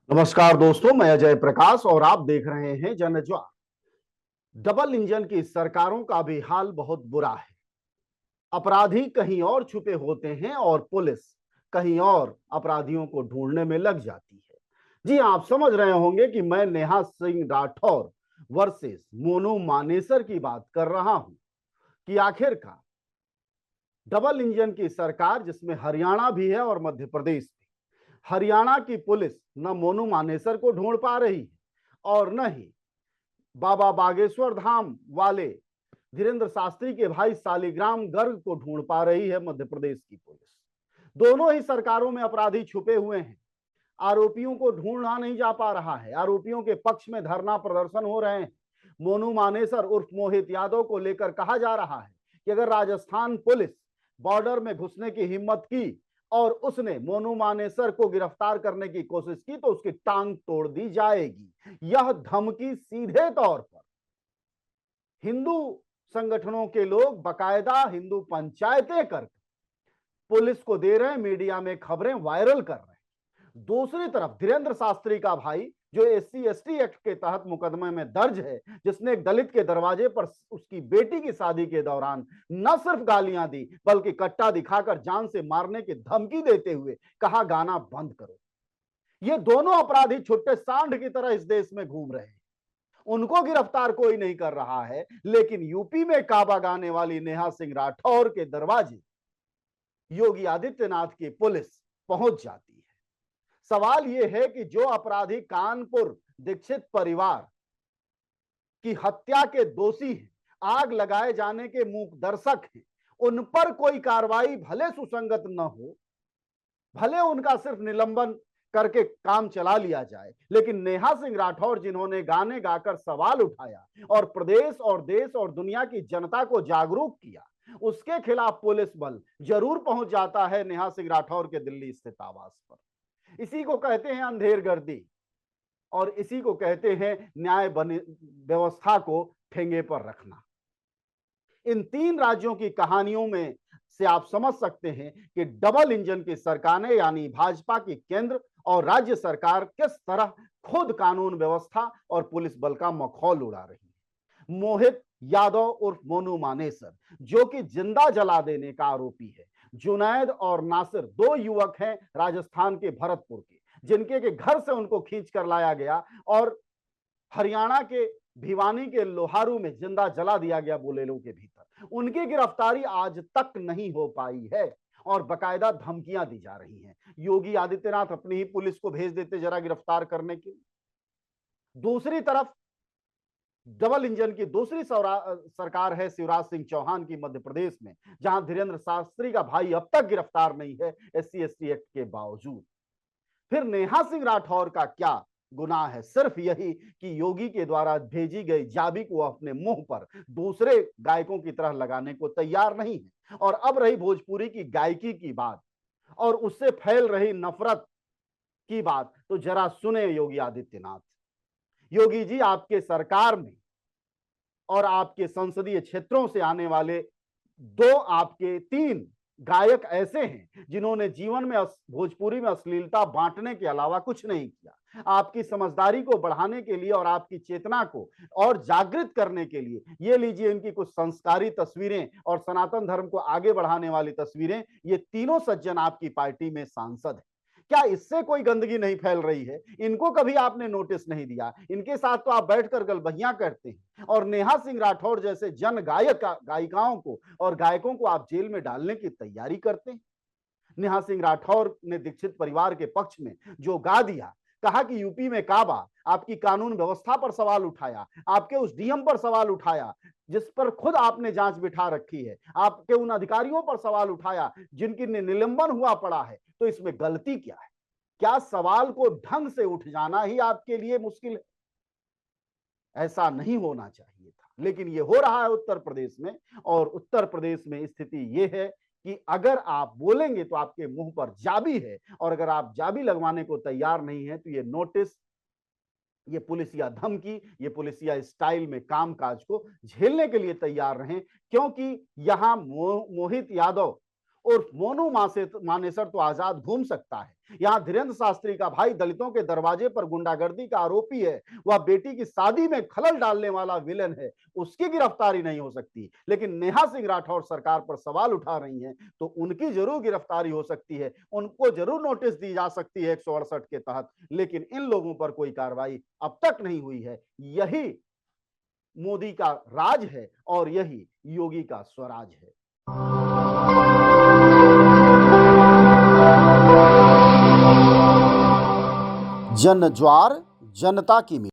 नमस्कार दोस्तों, मैं अजय प्रकाश और आप देख रहे हैं जनज्वार। डबल इंजन की सरकारों का भी हाल बहुत बुरा है। अपराधी कहीं और छुपे होते हैं और पुलिस कहीं और अपराधियों को ढूंढने में लग जाती है। जी, आप समझ रहे होंगे कि मैं नेहा सिंह राठौर वर्सेस मोनू मानेसर की बात कर रहा हूं कि आखिरकार डबल इंजन की सरकार, जिसमें हरियाणा भी है और मध्य प्रदेश भी, हरियाणा की पुलिस न मोनू मानेसर को ढूंढ पा रही है और न ही बाबा बागेश्वर धाम वाले धीरेन्द्र शास्त्री के भाई शालिग्राम गर्ग को ढूंढ पा रही है मध्य प्रदेश की पुलिस। दोनों ही सरकारों में अपराधी छुपे हुए हैं। आरोपियों को ढूंढा नहीं जा पा रहा है। आरोपियों के पक्ष में धरना प्रदर्शन हो रहे हैं। मोनू मानेसर उर्फ मोहित यादव को लेकर कहा जा रहा है कि अगर राजस्थान पुलिस बॉर्डर में घुसने की हिम्मत की और उसने मोनू मानेसर को गिरफ्तार करने की कोशिश की तो उसकी टांग तोड़ दी जाएगी। यह धमकी सीधे तौर पर हिंदू संगठनों के लोग बकायदा हिंदू पंचायतें कर पुलिस को दे रहे हैं, मीडिया में खबरें वायरल कर रहे हैं। दूसरी तरफ धीरेन्द्र शास्त्री का भाई, जो एससी एसटी एक्ट के तहत मुकदमे में दर्ज है, जिसने एक दलित के दरवाजे पर उसकी बेटी की शादी के दौरान न सिर्फ गालियां दी बल्कि कट्टा दिखाकर जान से मारने की धमकी देते हुए कहा गाना बंद करो। ये दोनों अपराधी छुट्टे सांड की तरह इस देश में घूम रहे हैं। उनको गिरफ्तार कोई नहीं कर रहा है, लेकिन यूपी में काबा गाने वाली नेहा सिंह राठौर के दरवाजे योगी आदित्यनाथ की पुलिस पहुंच जाती है। सवाल यह है कि जो अपराधी कानपुर दीक्षित परिवार की हत्या के दोषी हैं, आग लगाए जाने के मूक दर्शक हैं, उन पर कोई कार्रवाई भले सुसंगत न हो, भले उनका सिर्फ निलंबन करके काम चला लिया जाए, लेकिन नेहा सिंह राठौर, जिन्होंने गाने गाकर सवाल उठाया और प्रदेश और देश और दुनिया की जनता को जागरूक किया, उसके खिलाफ पुलिस बल जरूर पहुंच जाता है नेहा सिंह राठौर के दिल्ली स्थित आवास पर। इसी को कहते हैं अंधेरगर्दी और इसी को कहते हैं न्याय व्यवस्था को ठेंगे पर रखना। इन तीन राज्यों की कहानियों में से आप समझ सकते हैं कि डबल इंजन की सरकारें यानी भाजपा की केंद्र और राज्य सरकार किस तरह खुद कानून व्यवस्था और पुलिस बल का मखौल उड़ा रही है। मोहित यादव उर्फ मोनू मानेसर, जो कि जिंदा जला देने का आरोपी है। जुनैद और नासिर दो युवक हैं राजस्थान के भरतपुर के, जिनके के घर से उनको खींच कर लाया गया और हरियाणा के भिवानी के लोहारू में जिंदा जला दिया गया बोलेरो के भीतर। उनकी गिरफ्तारी आज तक नहीं हो पाई है और बकायदा धमकियां दी जा रही हैं। योगी आदित्यनाथ अपनी ही पुलिस को भेज देते जरा गिरफ्तार करने के लिए। दूसरी तरफ डबल इंजन की दूसरी सरकार है शिवराज सिंह चौहान की मध्य प्रदेश में, जहां धीरेन्द्र शास्त्री का भाई अब तक गिरफ्तार नहीं है एससी एसटी एक्ट के बावजूद। फिर नेहा सिंह राठौर का क्या गुनाह है? सिर्फ यही कि योगी के द्वारा भेजी गई जाबी को अपने मुंह पर दूसरे गायकों की तरह लगाने को तैयार नहीं है। और अब रही भोजपुरी की गायकी की बात और उससे फैल रही नफरत की बात, तो जरा सुने योगी आदित्यनाथ। योगी जी, आपके सरकार में और आपके संसदीय क्षेत्रों से आने वाले दो आपके तीन गायक ऐसे हैं जिन्होंने जीवन में भोजपुरी में अश्लीलता बांटने के अलावा कुछ नहीं किया। आपकी समझदारी को बढ़ाने के लिए और आपकी चेतना को और जागृत करने के लिए ये लीजिए इनकी कुछ संस्कारी तस्वीरें और सनातन धर्म को आगे बढ़ाने वाली तस्वीरें। ये तीनों सज्जन आपकी पार्टी में सांसद हैं। क्या इससे कोई गंदगी नहीं फैल रही है? इनको कभी आपने नोटिस नहीं दिया? इनके साथ तो आप बैठकर गलबहियां करते हैं और नेहा सिंह राठौर जैसे जन गायिकाओं को और गायकों को आप जेल में डालने की तैयारी करते हैं। नेहा सिंह राठौर ने दीक्षित परिवार के पक्ष में जो गा दिया, कहा कि यूपी में काबा, आपकी कानून व्यवस्था पर सवाल उठाया, आपके उस डीएम पर सवाल उठाया जिस पर खुद आपने जांच बिठा रखी है, आपके उन अधिकारियों पर सवाल उठाया जिनकी निलंबन हुआ पड़ा है, तो इसमें गलती क्या है? क्या सवाल को ढंग से उठ जाना ही आपके लिए मुश्किल है? ऐसा नहीं होना चाहिए था, लेकिन ये हो रहा है उत्तर प्रदेश में। और उत्तर प्रदेश में स्थिति ये है कि अगर आप बोलेंगे तो आपके मुंह पर जाबी है, और अगर आप जाबी लगवाने को तैयार नहीं है तो ये नोटिस, ये पुलिसिया धमकी, ये पुलिसिया स्टाइल में कामकाज को झेलने के लिए तैयार रहें। क्योंकि यहां मोहित यादव उर्फ मोनू मानेसर तो आजाद घूम सकता है। यहाँ धीरेन्द्र शास्त्री का भाई दलितों के दरवाजे पर गुंडागर्दी का आरोपी है, वह बेटी की शादी में खलल डालने वाला विलेन है, उसकी गिरफ्तारी नहीं हो सकती। लेकिन नेहा सिंह राठौर सरकार पर सवाल उठा रही हैं तो उनकी जरूर गिरफ्तारी हो सकती है, उनको जरूर नोटिस दी जा सकती है 168 के तहत। लेकिन इन लोगों पर कोई कार्रवाई अब तक नहीं हुई है। यही मोदी का राज है और यही योगी का स्वराज है। जन ज्वार जनता की